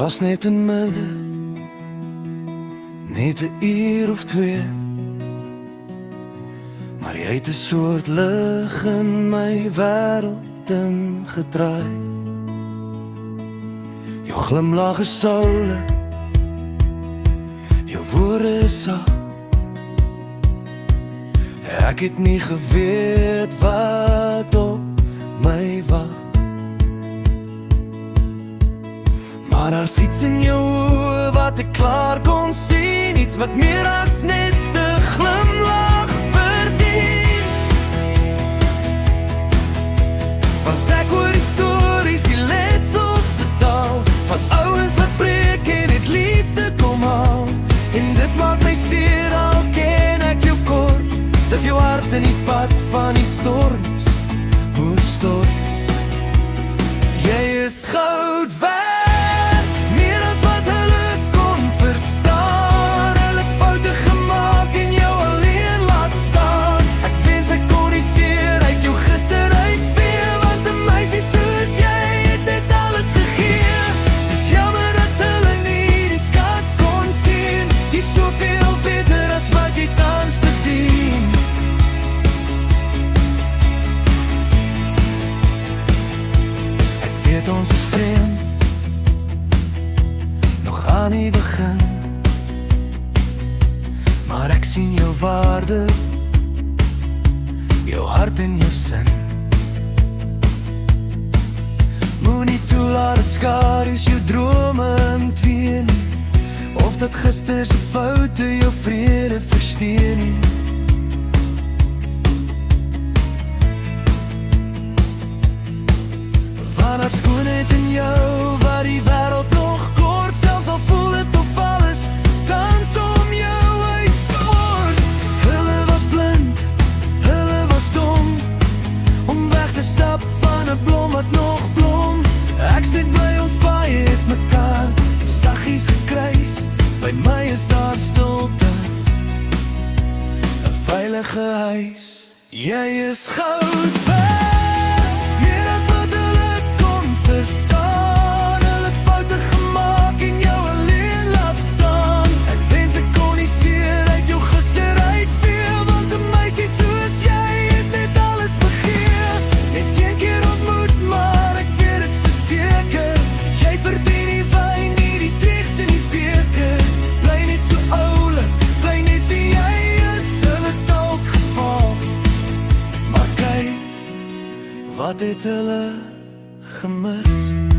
was net in midde, net 'n uur of 2, maar jy het 'n soort lig in my wêreld ingedraai. Jou glimlag is soulik, jou woorde is sag. Ek het nie geweet wat op my wag, maar daar's iets in jou oë wat ek klaar kon sien, iets wat meer as net 'n glimlag verdien. Want ek hoor die stories, die letsels se taal, van ouens wat breek en het liefde kom haal. En dit maak my seer al ken ek jou kort, dat jou hart in die pad van die storms moes stort. Jy is goud werd, meer as wat hulle kon verstaan. Hulle het foute gemaak en jou alleen laat staan. Ek wens ek kon die seer uit jou gister uitvee, want 'n meisie soos jy het net alles gegee. Dis jammer dat hulle nie die skat kon sien, jy is soveel beter as wat jy tans bedien. Ons is vreemd, nog aan die begin, maar ek sien jou waarde, jou hart en jou sin. Moenie toelaat dat skadu's jou drome intwee nie, of dat gister se foute jou vrede versteen nie. Want dat skoonheid in jou, wat die wêreld nog kort, selfs al voel het of alles dans om jou uitstort. Hulle was blind, hulle was dom, om weg te stap van 'n blom wat nog blom. Ek's net bly ons paai het mekaar saggies gekruis, by my is daar stilte, 'n veilige huis. Jy is goud werd, meer as wat hulle verstaan. Hulle het foute gemaak en jou alleen laat staan. Ek wens ek kon die seer uit jou gister uitvee, want 'n meisie soos jy het net alles begeer. Net een keer ontmoet, maar ek weet dit verseker, jy verdien die wyn, nie die dregs in die beker. Bly net so oulik, bly net wie jy is. Hulle het dalk geval, maar kyk, wat het hulle gemis?